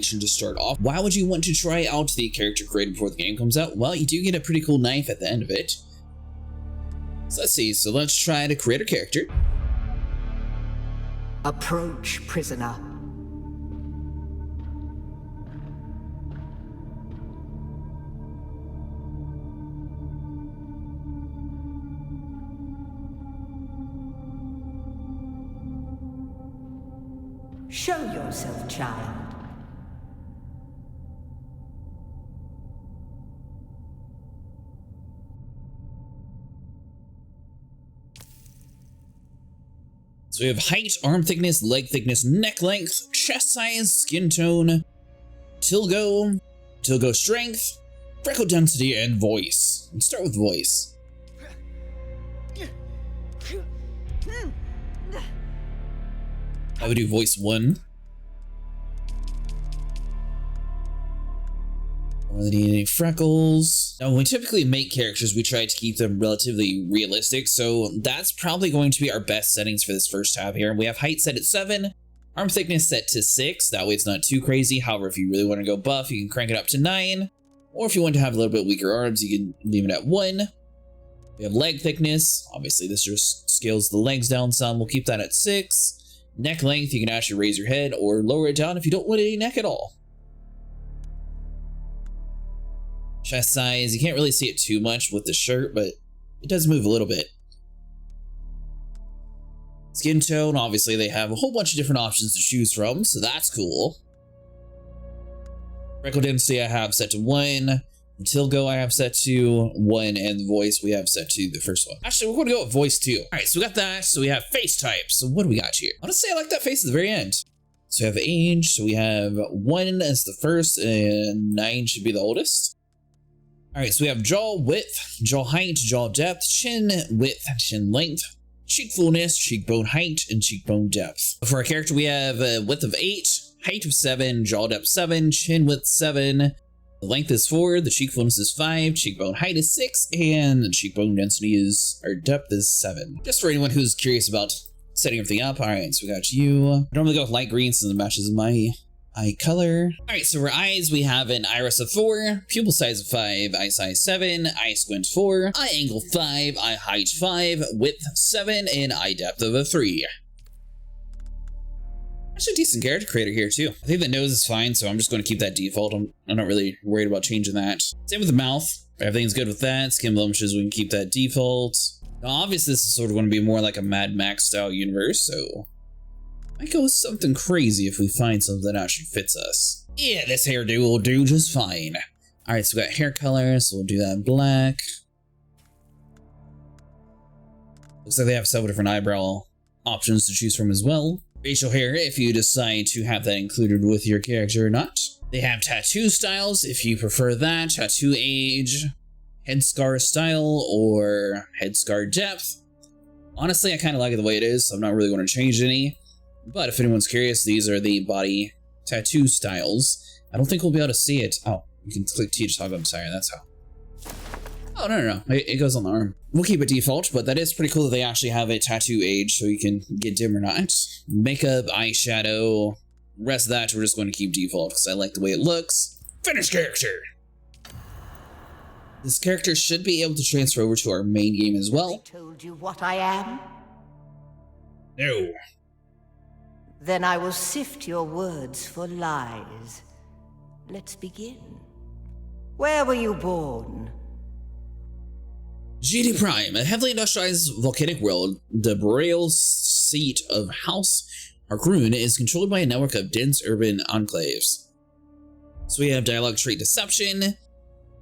To start off, why would you want to try out the character created before the game comes out? Well, you do get a pretty cool knife at the end of it. So let's see. So let's try to create a character. Approach, prisoner. Show yourself, child. So we have height, arm thickness, leg thickness, neck length, chest size, skin tone, Tilgo strength, freckle density, and voice. Let's start with voice. I would do voice 1. Don't really need any freckles. Now, when we typically make characters, we try to keep them relatively realistic, so that's probably going to be our best settings for this first tab here. We have height set at 7, arm thickness set to 6, that way it's not too crazy. However, if you really want to go buff, you can crank it up to 9, or if you want to have a little bit weaker arms, you can leave it at 1. We have leg thickness, obviously this just scales the legs down some, we'll keep that at 6. Neck length, you can actually raise your head or lower it down if you don't want any neck at all. Chest size, you can't really see it too much with the shirt, but it does move a little bit. Skin tone, obviously they have a whole bunch of different options to choose from, so that's cool. Freckle density I have set to 1. Tilgo I have set to 1, and voice we have set to the first one. Actually, we're going to go with voice 2. All right, so we got that. So we have face type. So what do we got here? Honestly, I like that face at the very end. So we have age. So we have 1 as the first, and 9 should be the oldest. All right, so we have jaw width, jaw height, jaw depth, chin width, chin length, cheek fullness, cheekbone height, and cheekbone depth. For our character, we have a width of 8, height of 7, jaw depth 7, chin width 7. The length is 4, the cheek fullness is 5, cheekbone height is 6, and the cheekbone density or depth is 7. Just for anyone who's curious about setting everything up. All right, so we got you. I normally go with light green since it matches my eye color. All right, so for eyes, we have an iris of 4, pupil size of 5, eye size 7, eye squint 4, eye angle 5, eye height 5, width 7, and eye depth of a 3. Actually a decent character creator here too. I think the nose is fine, so I'm just going to keep that default. I'm not really worried about changing that. Same with the mouth. Everything's good with that. Skin blemishes, we can keep that default. Now obviously this is sort of going to be more like a Mad Max style universe, so I might go with something crazy if we find something that actually fits us. Yeah, this hairdo will do just fine. All right, so we got hair color, so we'll do that black. Looks like they have several different eyebrow options to choose from as well. Facial hair, if you decide to have that included with your character or not. They have tattoo styles, if you prefer that. Tattoo age, headscar style, or headscar depth. Honestly, I kind of like it the way it is, so I'm not really going to change any. But if anyone's curious, these are the body tattoo styles. I don't think we'll be able to see it. Oh, you can click T to toggle. I'm sorry, that's how. Oh, no. It goes on the arm. We'll keep it default, but that is pretty cool that they actually have a tattoo age so you can get dim or not. Makeup, eyeshadow, rest of that we're just going to keep default because I like the way it looks. Finish character! This character should be able to transfer over to our main game as well. I told you what I am? No. Then I will sift your words for lies. Let's begin. Where were you born? GD Prime, a heavily industrialized volcanic world, the boreal seat of House Harkoon is controlled by a network of dense urban enclaves. So we have dialogue trait deception,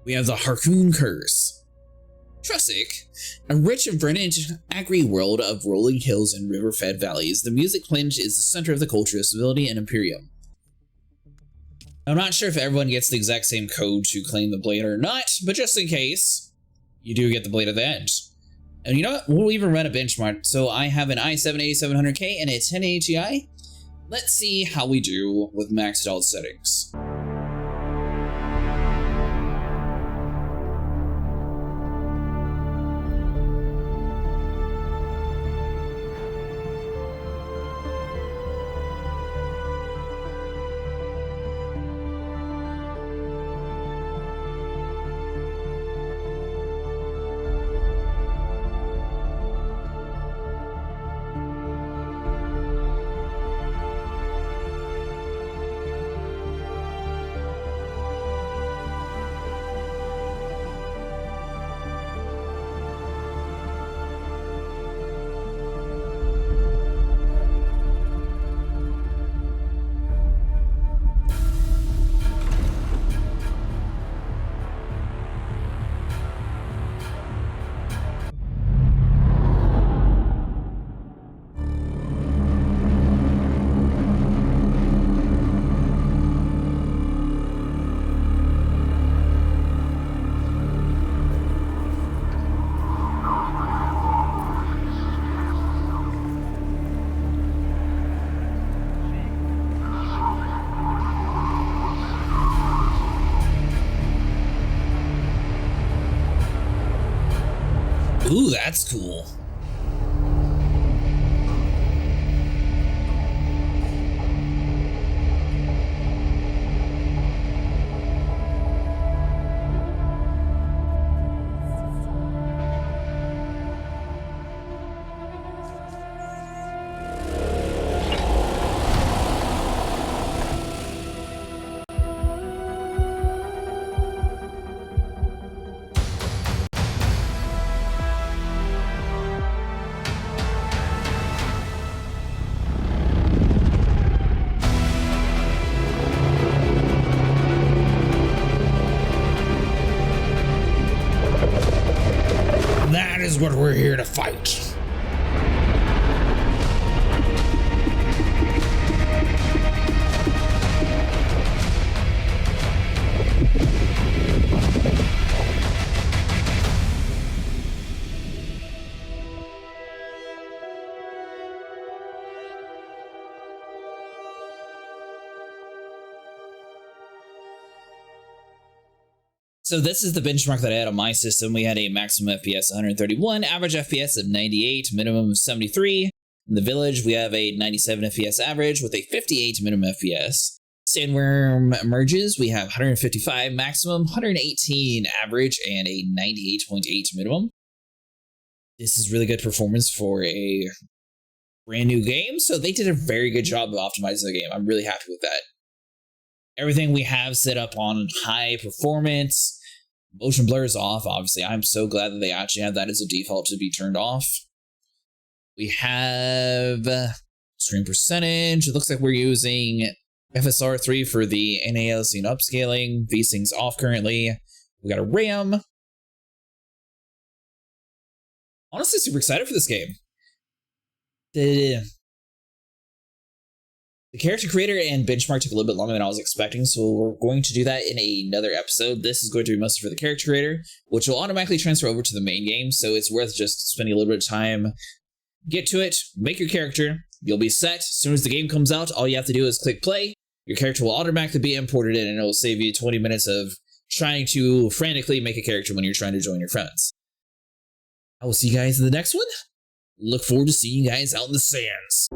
we have the Harkoon curse. Trussic, a rich and verdant agri-world of rolling hills and river-fed valleys, the music plunge is the center of the culture of civility and imperium. I'm not sure if everyone gets the exact same code to claim the blade or not, but just in case, you do get the blade at the end. And you know what? We'll even run a benchmark. So I have an i7-8700K and a 1080 Ti. Let's see how we do with maxed out settings. Ooh, that's cool. That is what we're here to fight. So this is the benchmark that I had on my system. We had a maximum FPS of 131, average FPS of 98, minimum of 73. In the village, we have a 97 FPS average with a 58 minimum FPS. Sandworm emerges, we have 155 maximum, 118 average, and a 98.8 minimum. This is really good performance for a brand new game, so they did a very good job of optimizing the game. I'm really happy with that. Everything we have set up on high performance. Motion blur is off, obviously. I'm so glad that they actually have that as a default to be turned off. We have screen percentage. It looks like we're using FSR3 for the NALC and upscaling. VSynC's off currently. We got a RAM. Honestly, super excited for this game. The character creator and benchmark took a little bit longer than I was expecting, so we're going to do that in another episode. This is going to be mostly for the character creator, which will automatically transfer over to the main game, so it's worth just spending a little bit of time. Get to it, make your character, you'll be set. As soon as the game comes out, all you have to do is click play. Your character will automatically be imported in, and it will save you 20 minutes of trying to frantically make a character when you're trying to join your friends. I will see you guys in the next one. Look forward to seeing you guys out in the sands.